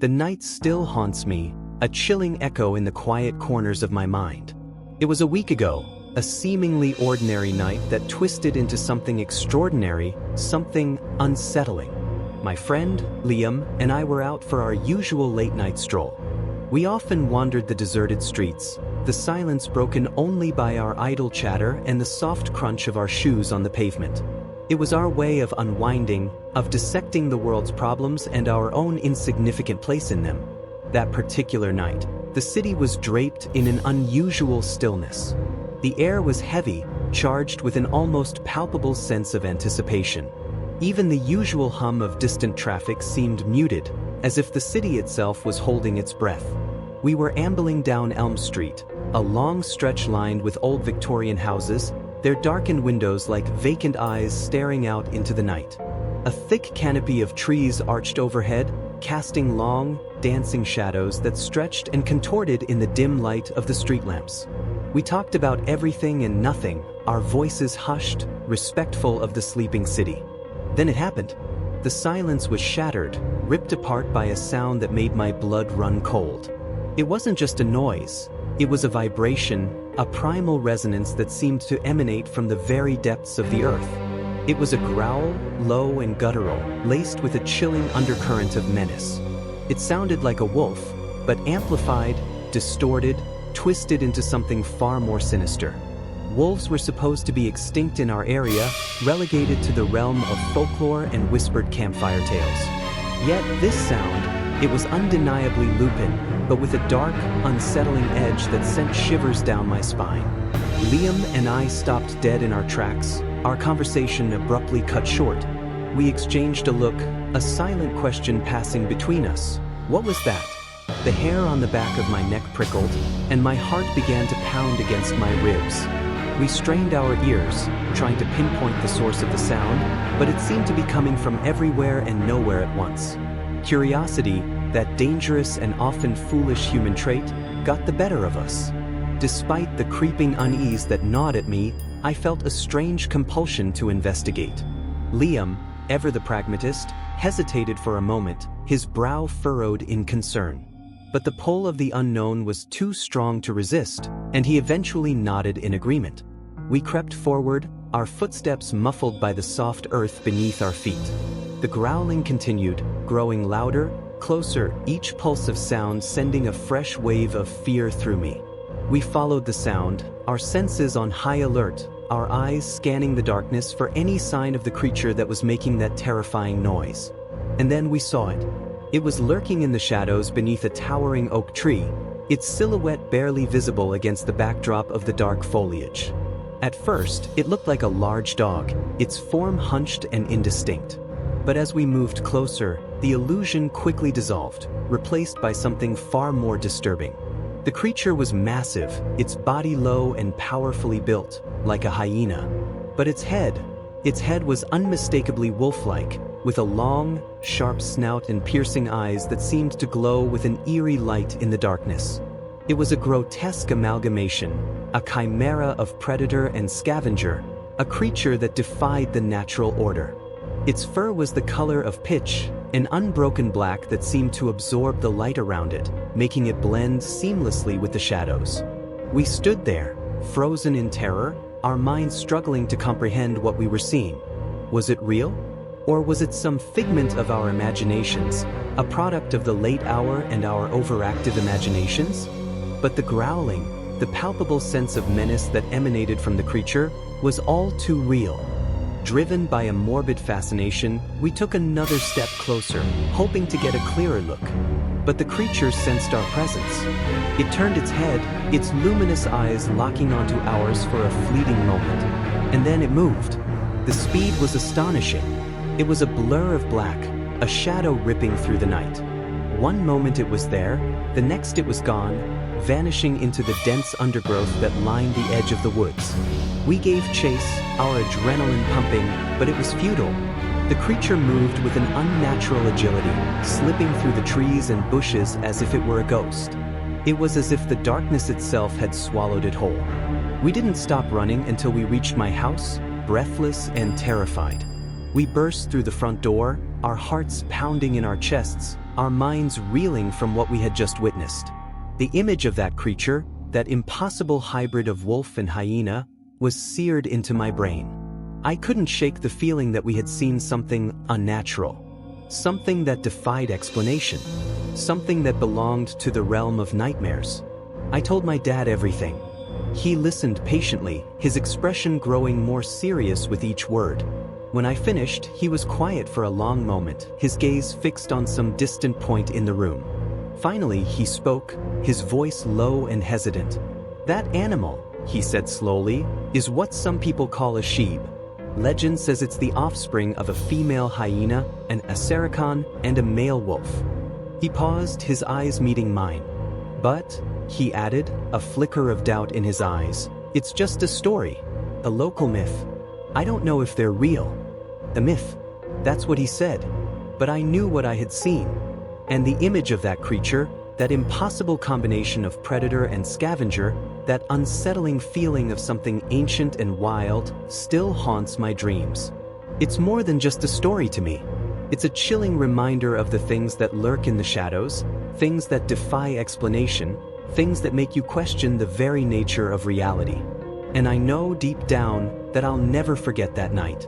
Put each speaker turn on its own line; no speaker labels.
The night still haunts me, a chilling echo in the quiet corners of my mind. It was a week ago, a seemingly ordinary night that twisted into something extraordinary, something unsettling. My friend, Liam, and I were out for our usual late-night stroll. We often wandered the deserted streets, the silence broken only by our idle chatter and the soft crunch of our shoes on the pavement. It was our way of unwinding, of dissecting the world's problems and our own insignificant place in them. That particular night, the city was draped in an unusual stillness. The air was heavy, charged with an almost palpable sense of anticipation. Even the usual hum of distant traffic seemed muted, as if the city itself was holding its breath. We were ambling down Elm Street, a long stretch lined with old Victorian houses, their darkened windows like vacant eyes staring out into the night. A thick canopy of trees arched overhead, casting long, dancing shadows that stretched and contorted in the dim light of the street lamps. We talked about everything and nothing, our voices hushed, respectful of the sleeping city. Then it happened. The silence was shattered, ripped apart by a sound that made my blood run cold. It wasn't just a noise. It was a vibration, a primal resonance that seemed to emanate from the very depths of the earth. It was a growl, low and guttural, laced with a chilling undercurrent of menace. It sounded like a wolf, but amplified, distorted, twisted into something far more sinister. Wolves were supposed to be extinct in our area, relegated to the realm of folklore and whispered campfire tales. Yet this sound, it was undeniably lupin, but with a dark, unsettling edge that sent shivers down my spine. Liam and I stopped dead in our tracks, our conversation abruptly cut short. We exchanged a look, a silent question passing between us. What was that? The hair on the back of my neck prickled, and my heart began to pound against my ribs. We strained our ears, trying to pinpoint the source of the sound, but it seemed to be coming from everywhere and nowhere at once. Curiosity, that dangerous and often foolish human trait, got the better of us. Despite the creeping unease that gnawed at me, I felt a strange compulsion to investigate. Liam, ever the pragmatist, hesitated for a moment, his brow furrowed in concern. But the pull of the unknown was too strong to resist, and he eventually nodded in agreement. We crept forward, our footsteps muffled by the soft earth beneath our feet. The growling continued, growing louder, closer, each pulse of sound sending a fresh wave of fear through me. We followed the sound, our senses on high alert, our eyes scanning the darkness for any sign of the creature that was making that terrifying noise. And then we saw it. It was lurking in the shadows beneath a towering oak tree, its silhouette barely visible against the backdrop of the dark foliage. At first, it looked like a large dog, its form hunched and indistinct. But as we moved closer, the illusion quickly dissolved, replaced by something far more disturbing. The creature was massive, its body low and powerfully built, like a hyena. But its head was unmistakably wolf-like, with a long, sharp snout and piercing eyes that seemed to glow with an eerie light in the darkness. It was a grotesque amalgamation, a chimera of predator and scavenger, a creature that defied the natural order. Its fur was the color of pitch, an unbroken black that seemed to absorb the light around it, making it blend seamlessly with the shadows. We stood there, frozen in terror, our minds struggling to comprehend what we were seeing. Was it real? Or was it some figment of our imaginations, a product of the late hour and our overactive imaginations? But the growling, the palpable sense of menace that emanated from the creature, was all too real. Driven by a morbid fascination, we took another step closer, hoping to get a clearer look. But the creature sensed our presence. It turned its head, its luminous eyes locking onto ours for a fleeting moment. And then it moved. The speed was astonishing. It was a blur of black, a shadow ripping through the night. One moment it was there, the next it was gone, vanishing into the dense undergrowth that lined the edge of the woods. We gave chase, our adrenaline pumping, but it was futile. The creature moved with an unnatural agility, slipping through the trees and bushes as if it were a ghost. It was as if the darkness itself had swallowed it whole. We didn't stop running until we reached my house, breathless and terrified. We burst through the front door, our hearts pounding in our chests, our minds reeling from what we had just witnessed. The image of that creature, that impossible hybrid of wolf and hyena, was seared into my brain. I couldn't shake the feeling that we had seen something unnatural. Something that defied explanation. Something that belonged to the realm of nightmares. I told my dad everything. He listened patiently, his expression growing more serious with each word. When I finished, he was quiet for a long moment, his gaze fixed on some distant point in the room. Finally, he spoke, his voice low and hesitant. "That animal," he said slowly, "is what some people call a sheeb. Legend says it's the offspring of a female hyena, an acericon, and a male wolf." He paused, his eyes meeting mine. "But," he added, a flicker of doubt in his eyes, "it's just a story, a local myth. I don't know if they're real." "A myth," that's what he said. But I knew what I had seen. And the image of that creature, that impossible combination of predator and scavenger, that unsettling feeling of something ancient and wild, still haunts my dreams. It's more than just a story to me. It's a chilling reminder of the things that lurk in the shadows, things that defy explanation, things that make you question the very nature of reality. And I know deep down that I'll never forget that night.